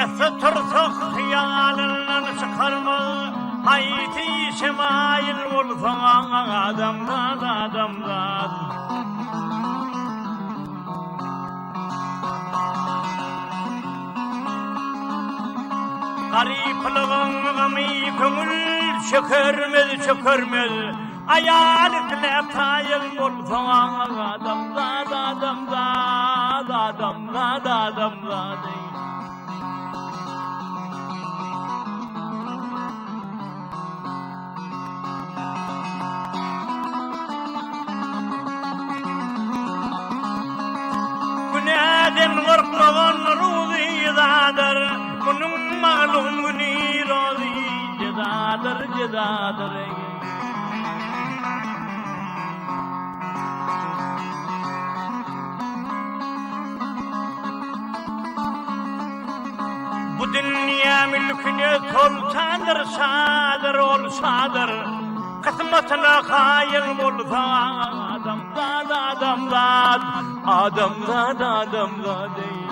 Yatırtık hıyalından çıkarma hayti şemail olsan adamdan Gariplıgın gami köngül çökörmez Ayalıkla tayıl olsan adamdan Günedin gırtlığın ruzi dadır Bunun mağlum güni rozi cedadır Bu dünya mülküne toltandır sadır ol sadır Kısmetine hayır olsa adamdan değil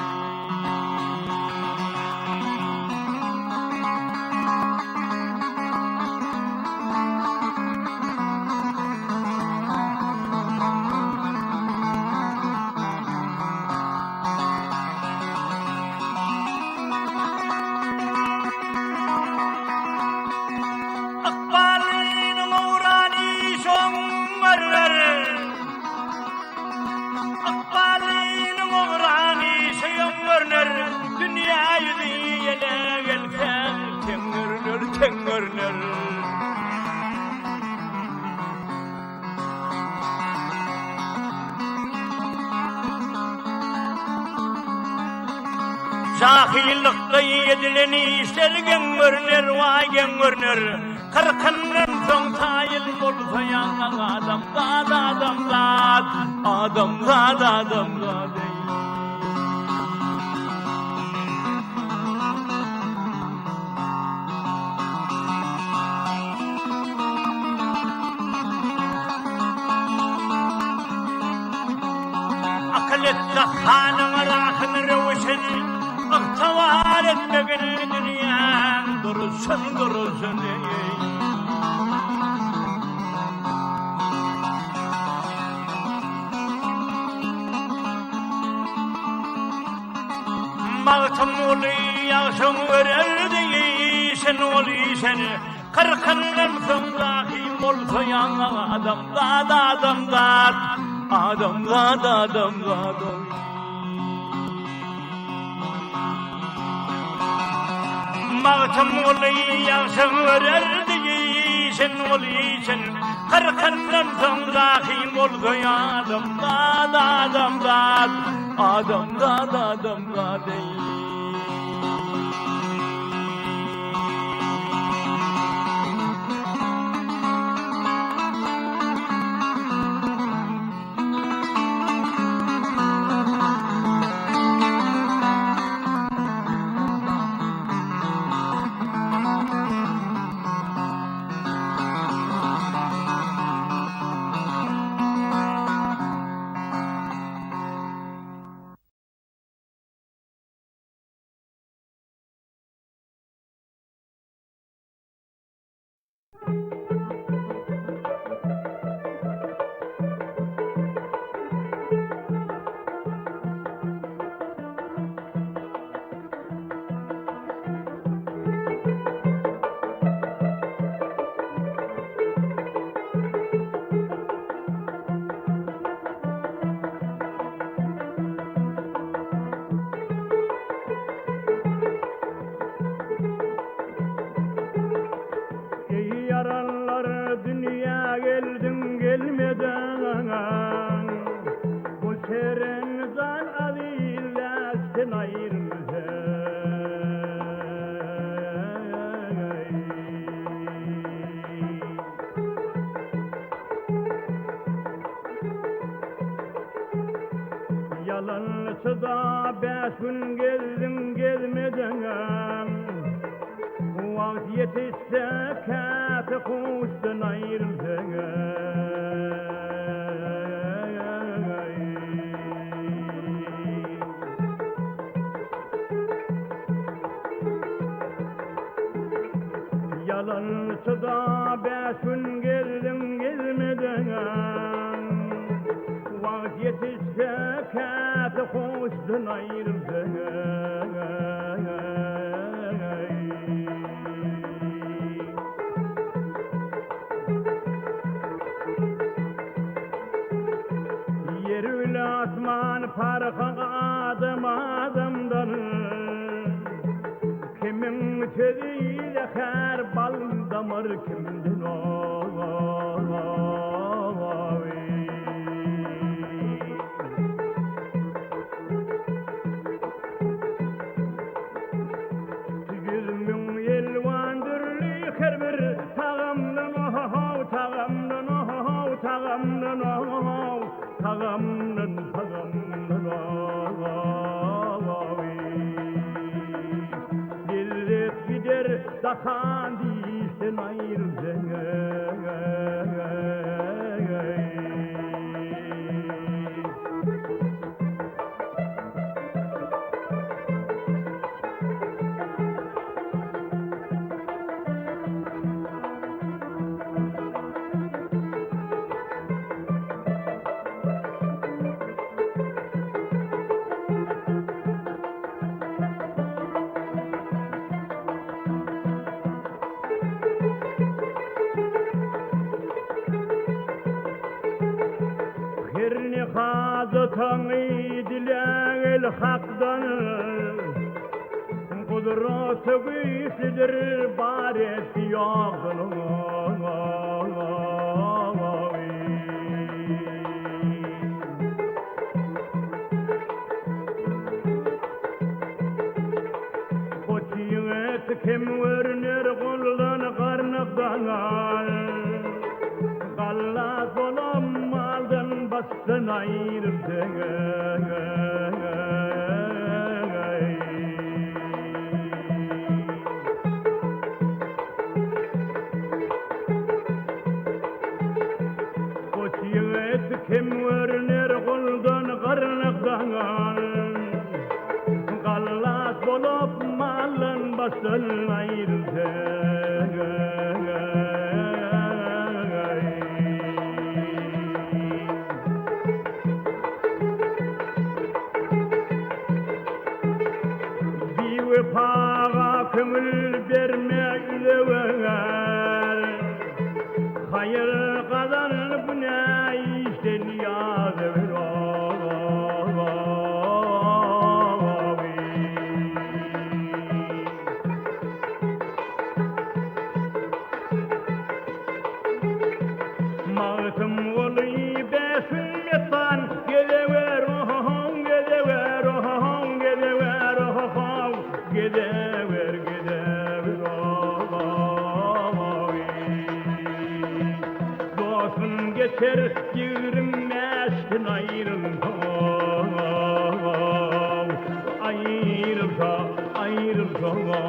Dünya yüzü yele gelken tengörler Cahillikle yedileni işlergen görner Kırkından son tayil olsayan adamdan Akıletta hanım rakın rövşeni Aktavar etmegin dünyan Durursun Mağtım olu yağşın örerdi sen Kırkından sonraki olsayan adamdan Mağtım olu yağşın örerdi sen Kırkından sonraki olsayan adamdan değil Yalanlısı beş gün gezdim gezmeden Vakt yetişse kâti kuştan ayrıldım kavuştun ayrıldın. Yer ile asman farkı adım adımdan. Kimin sözüyle her bal damar kimdin o. Dahan değilsin ayrıldın. Tanrı dileğil haktan kudreti güçlüdür baresi yoksun. Koçiyet kim vernir kuldan karnıktan kallas olam maldan bastın ayrıldın. Koçiyet kim vernir kuldan karnıktan kallas olup maldan bastın ayrıldın. Vefağa kömül vermekle ver. Hayır kazanıp ne işten yazıver. Mağtım olayı besin metan gelever gelever gelever gidever gidever dostum geçer yürümezsin ayrılsa ayrılsa ayrılsa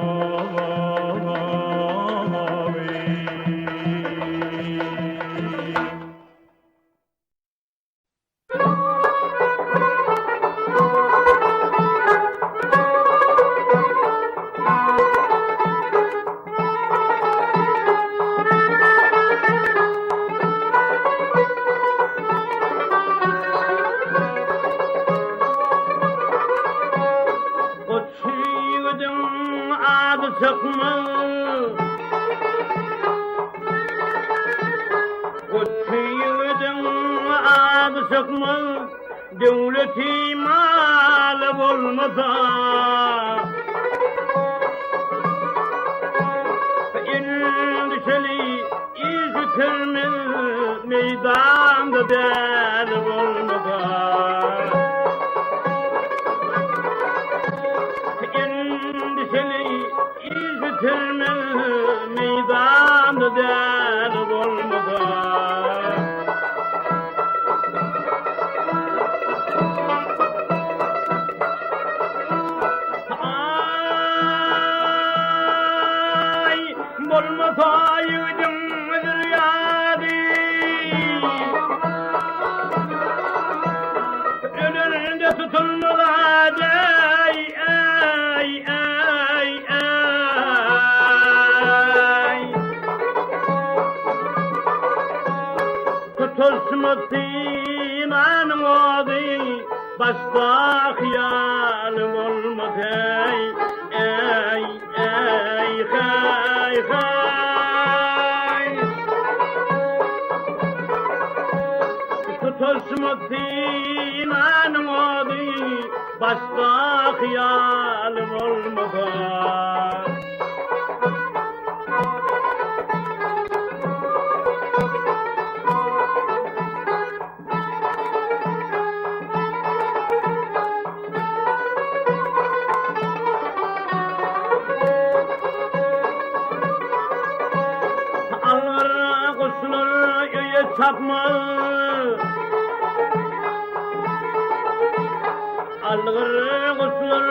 devleti mal olmasa endişeli izütürmez meydanda der olmasa endişeli izütürmez meydanda der olmasa Tutulsun anım oğdu başta hıyalım olmadı ey hay hay Tutulsun anım oğdu başta hıyalım olmadı Tapma Algır kusur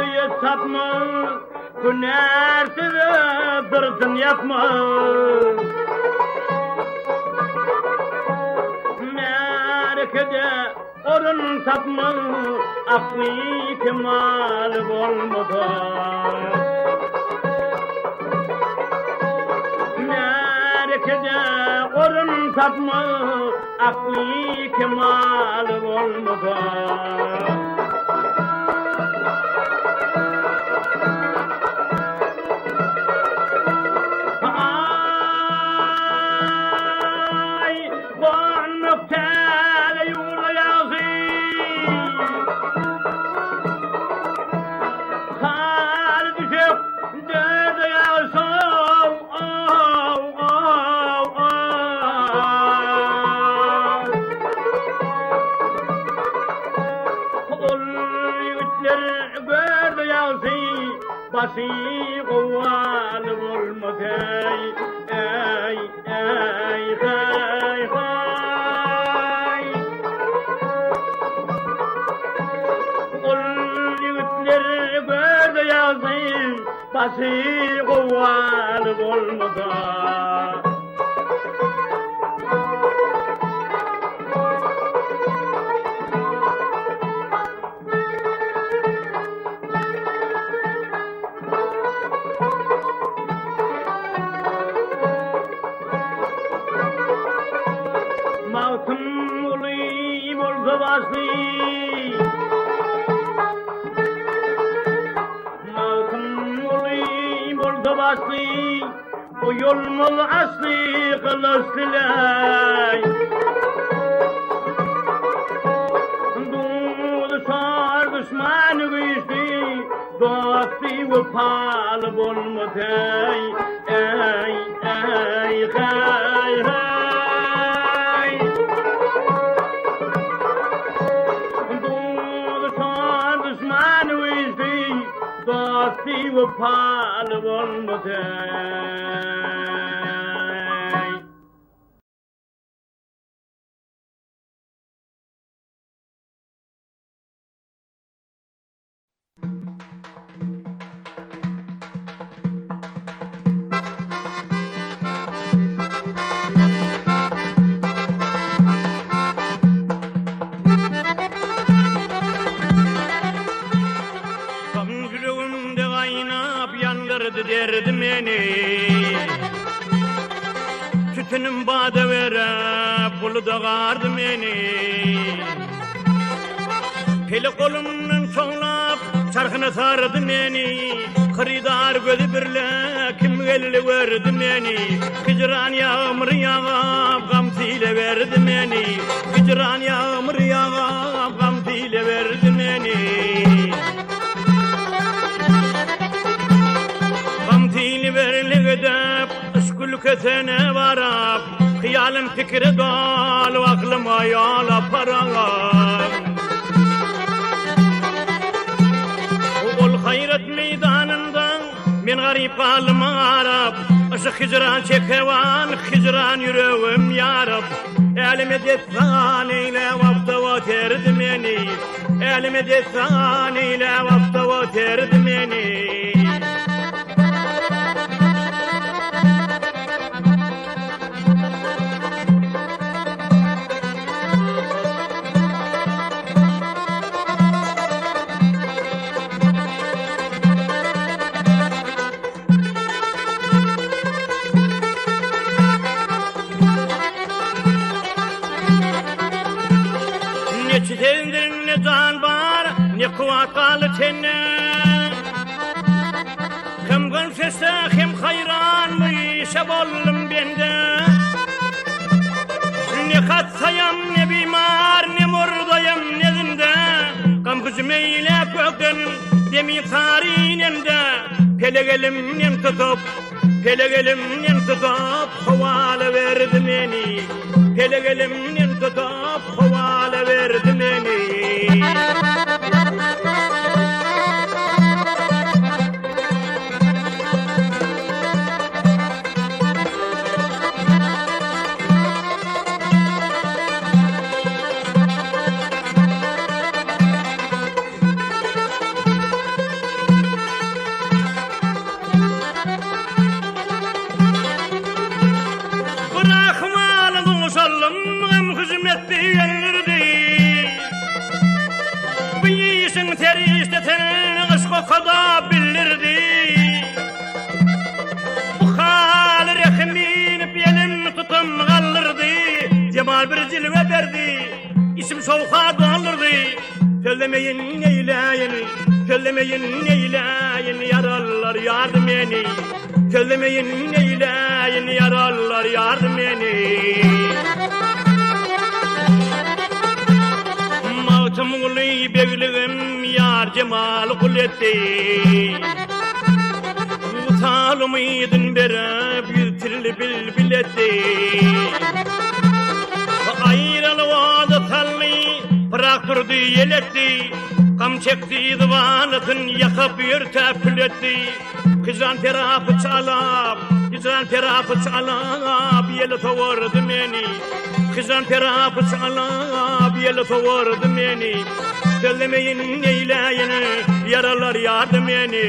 üye tapma Künersiz dırdın yapma Merkede orun tapma Aklı kemal olmadı Merkede orun tapma akli kemal olmadı ay bu noktada yol yazı hal düşüp derde yazı Basi koval olmadı ey hay hay Ol yigitler gördü yazı Basi koval olmadı Bu yolmul asli kılıçlılay Doğdu sar düşmanı güçlü Dostu ve palı bulmadı Ey hay hay Doğdu sar düşmanı güçlü Dostu ve palı bulmadı derdim beni Tütünüm bade verip pulu da gardı beni Peli kolumdan çoğlap çarkını sardı beni Kıridar gözü birle kim gelli verdi beni Hicran yağmur yağıp gamsiyle verdi beni Hicran yağmur yağıp gamsiyle verdi beni Verliğedep ışkul kesene varap Hıyalım fikri dal aklım ayala parağım Ol hayret meydanından min garip kalım arap Işık hicran çekevan hicran yüreğim yarab Elime destan eyle vafta vaterdi beni Elime destan eyle vafta vaterdi beni sevindirin ne can var, ne kuvat kalı tenne. Hem gönfese hem hayran mı şabollum bende. Ne katsayam ne bimar ne murdayam ne zinde. Kam kızım eyle kökten demi tarihinemde. Pelegelim nem tutup, pelegelim nem tutup havala verdi beni. Pelegelim nem tutup havala verdi beni. Kada bilirdi bu hal rehmin benim tutum kaldırdı. Cemal bir cilve verdi isim soğuğa doldurdu. Söylemeyin neyleyin, söylemeyin neyleyin, yaralılar yardım eni. Söylemeyin neyleyin, yaralılar yardım eni. Mağtum uluy begliğim yar Cemal kuletti. Utalımıydın berep yütirli bilbiletti. Ayrılıvadı talli bırak durdu yeletti. Kam çekti divanıkın yakıp yürtep pületti. Kızan terapı çalap, kızan terapı çalap yeli tovardı beni. Kızan terapı çalap yeli tovardı beni. Söylemeyin neyleyin, yaralar yardım eni.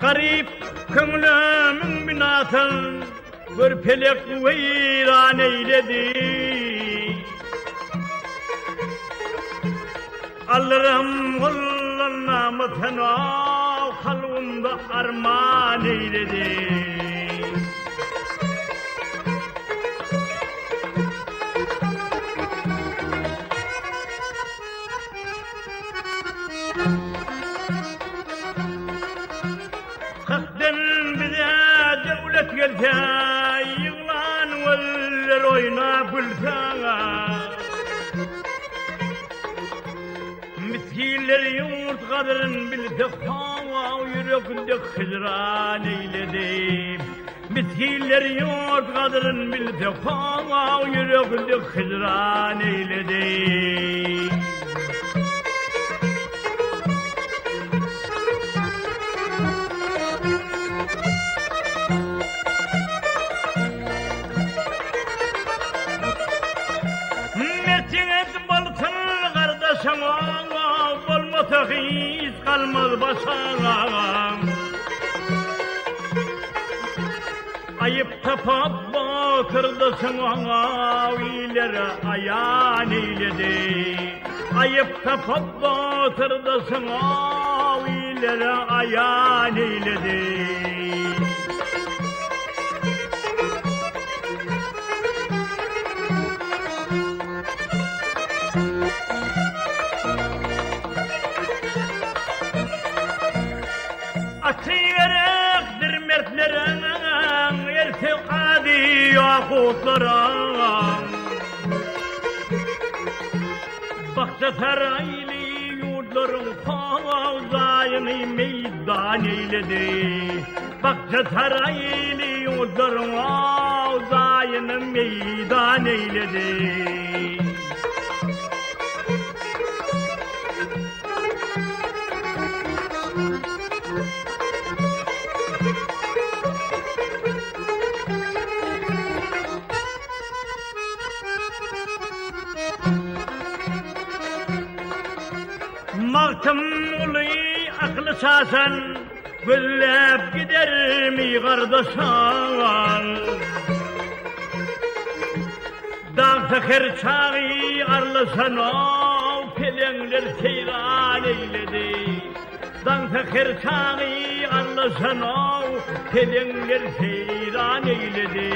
Garip köngülümün binatın bir pelek veyran eyledi. Alırım kullanamı fena kalbimde armağan eyledi. Gelse yılan verir oyna bülten. Miskiller yurt kadርን bilse hava yürekinde hicran eyledi. Miskiller yurt kadrin bilse hava yürekinde hicran eyledi. Sana bolmasa hiç kalmaz başana. Ayıp tapıp batırdı sana ilere ayağın eyledi. Ayıp tapıp batırdı sana ilere ayağın eyledi. Atıyerek mertlerin irtikadi yakutların. Bakça saraylı yurtların fazayını meydan eyledi. Bakça saraylı yurtların fazayını meydan eyledi. esasen güllep gider mi kardeşan? Dağ teker çağı arlasan o pelengler seyran eyledi. Dağ teker çağı arlasan o pelengler seyran eyledi.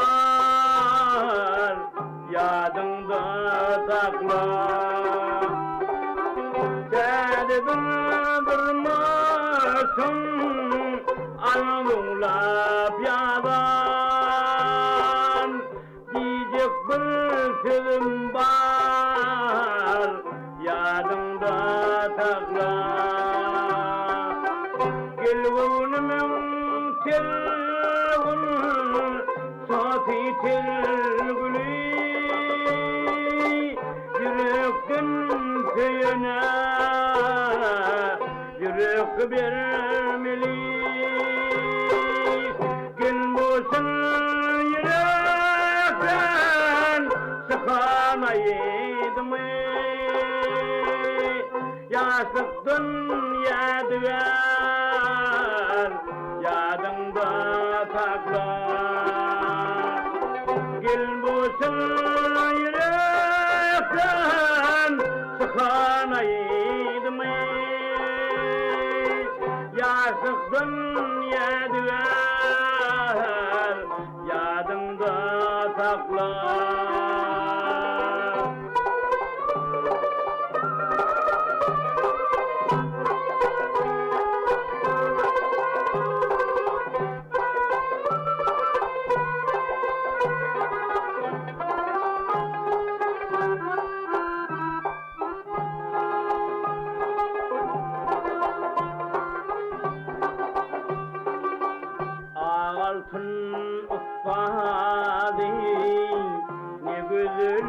Dildar yadında sakla Sədibin durmasın Anadolu'la yadan Diyecek bir sözüm var Yadında sakla Gülgünümün Tilgülü yürekten köyüne yürek vermeli gün bulsun yürekten sıkamaydı mı yaşlıktın yadıgar yadında sakla Gel bulsun yürekten sıkanaydı mı? Yaşlıktın yadigar yadında sakla altın ufadi ne güzel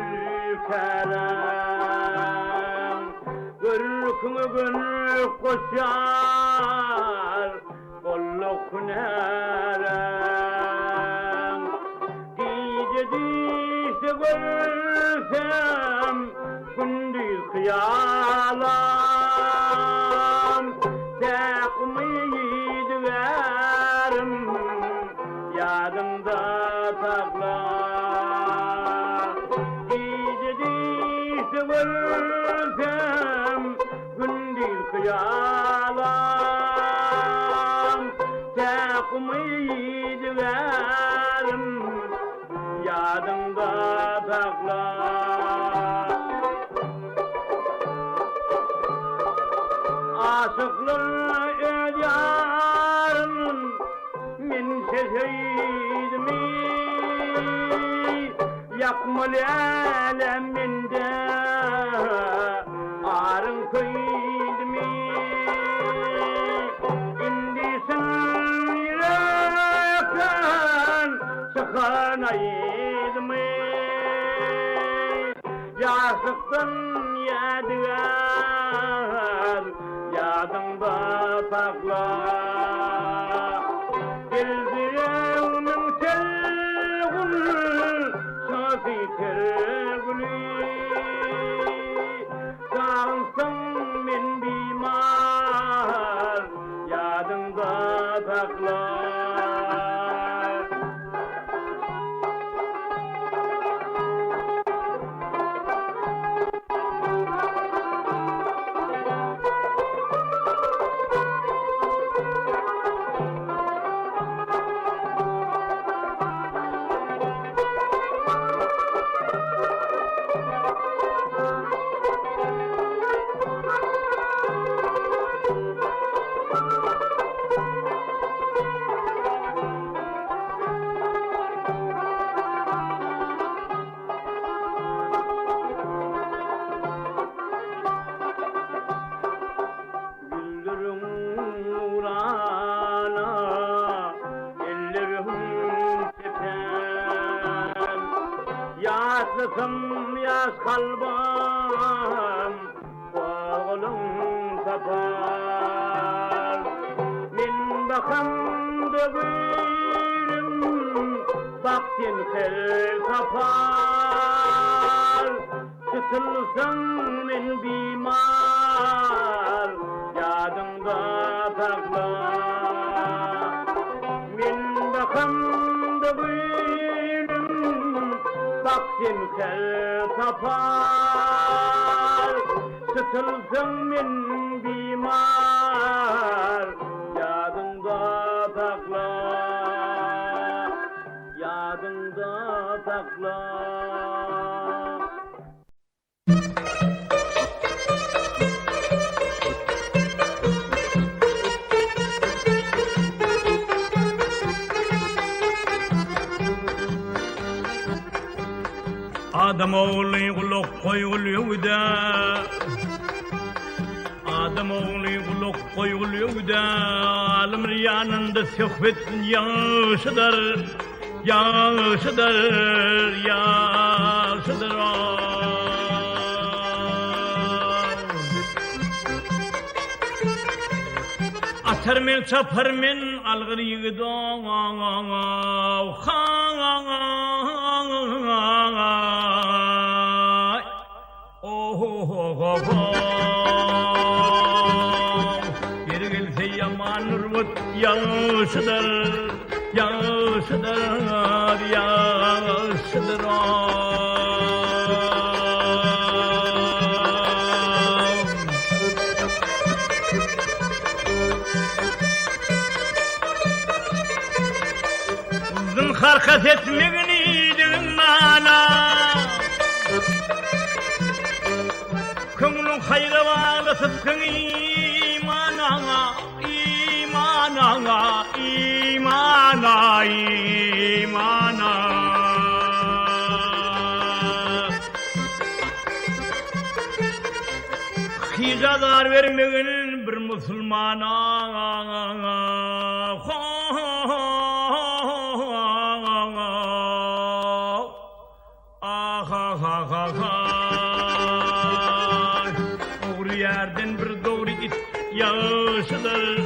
kerem Gülkünü gül koşar kolluk nerem Gece dişte görsem gündüz kıyalam Tekmeyi verim yadımda sakla Gece dişte görsem gündüz kıyalam Tekmeyi verim yadımda sakla Aşıklar ödyarım min seseyidmi Yakmal aleminde arın köydmi İndisin yürekten sıkanayidmi Yaşlıktın yadigar yadında sakla Dildireğinin telgül safi telgülü Sağınsın min bimar yadında sakla Tatlısın yaş kalbim oğlum tapar min bakam dögülüm baktin sel tapar tutulsın min bimar yadımda takla min bakam dögülüm baktin sel tapar tutulsın min bimar yadımda takla yadımda takla. Adam oğlu kulak koyuluyor da Adam oğlu kulak koyuluyor da Alim riyanında sohbet yaşıdır Yaşıdır Yaşıdır Atar men çapar men algır yığıdan Geri gelse yaman urvut yaşıdır Yaşıdır Yaşıdır Harkat etmeğini mana Könlün hayra bağlı tıpkın imana İmana İmana İmana Hicadar vermeğin bir Müslümana Doğru yerden bir doğru git Yaşıdır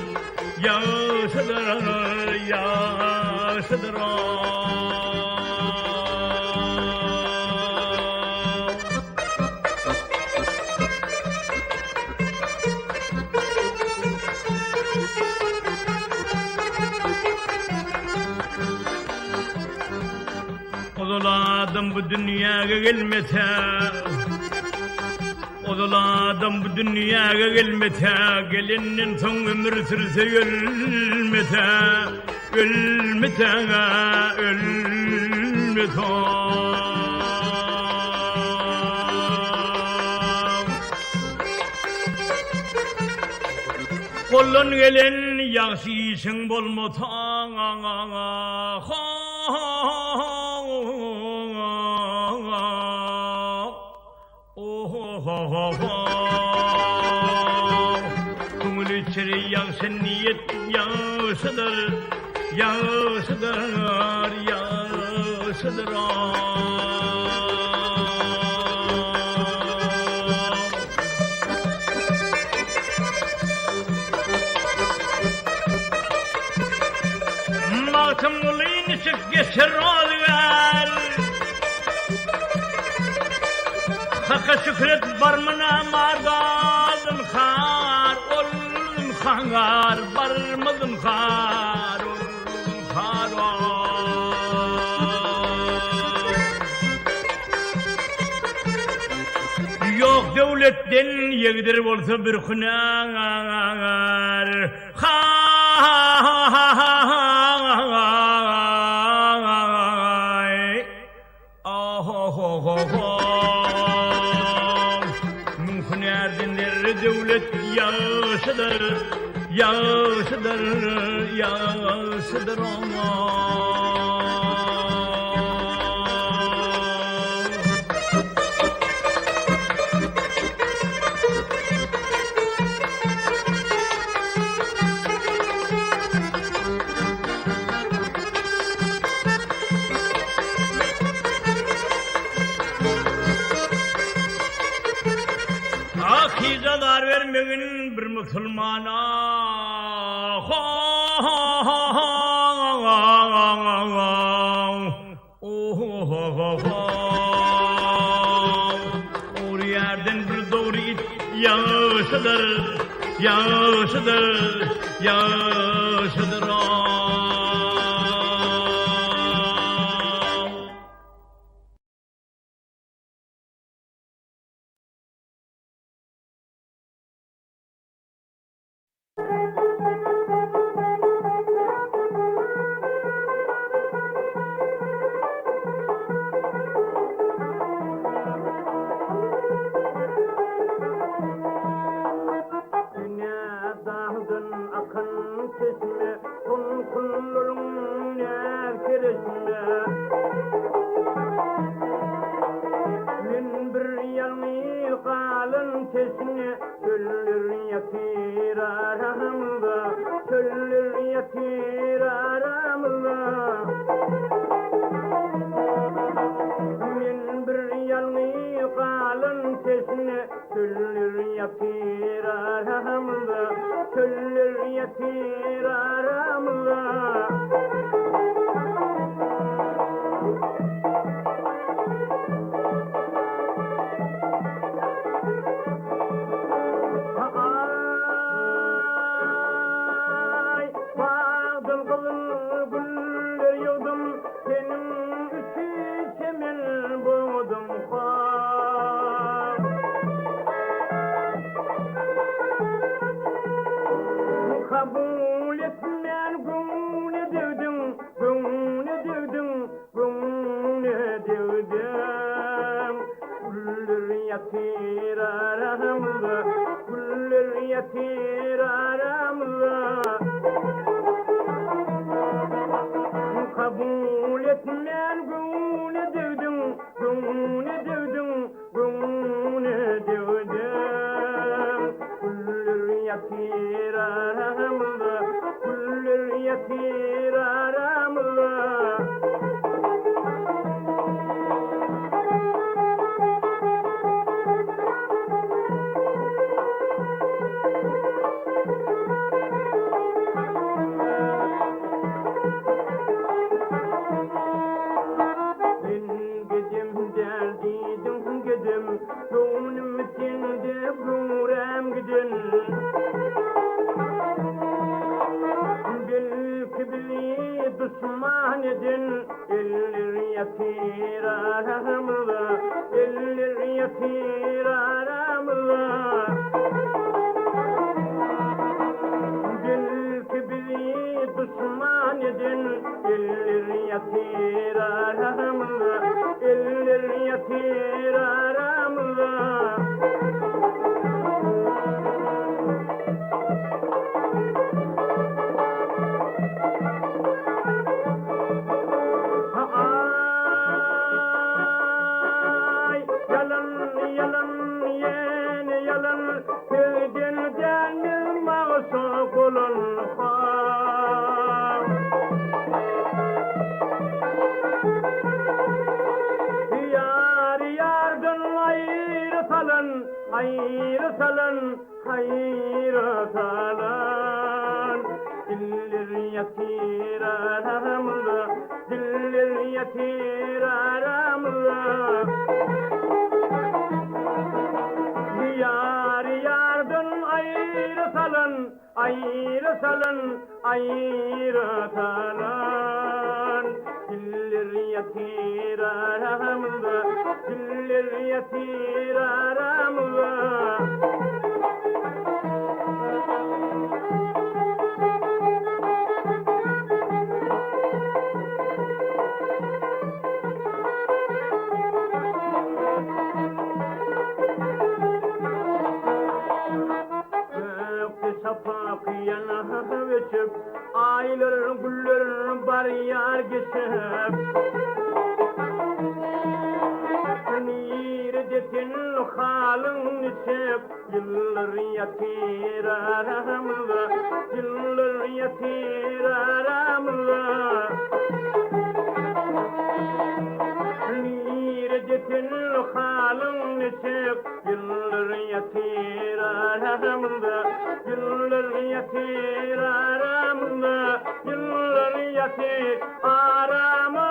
Yaşıdır Yaşıdır Odaladım bu dünyaya gelmese Odaladım bu dünyaya gelmese Gelinin son ömür sürse ölmese Ölmese Ölmese Kolun gelen yaşayışın bolmatan Kumul içeri yansın niyet yaşıdır Yaşıdır Yaşıdır Matım ulayını çık geçer oluver Hakka şükret barmına margadın khar Oldun khangar barmadın khar Oldun khar Yok devletten yegdir bolsa bir hüner Devlet yaşıdır, yaşıdır, yaşıdır Hizadar vermeyin bir Müslümana. O yerden bir doğru it yaşıdır, yaşıdır, yaşıdır. Aylar güller bar yar geçip Nirdetin halın içip Yıllar yatir aramda Yıllar yatir aramda Nirdetin halın içip Yıllar yatir aramında, yıllar yatir aramında, yıllar yatir aramında.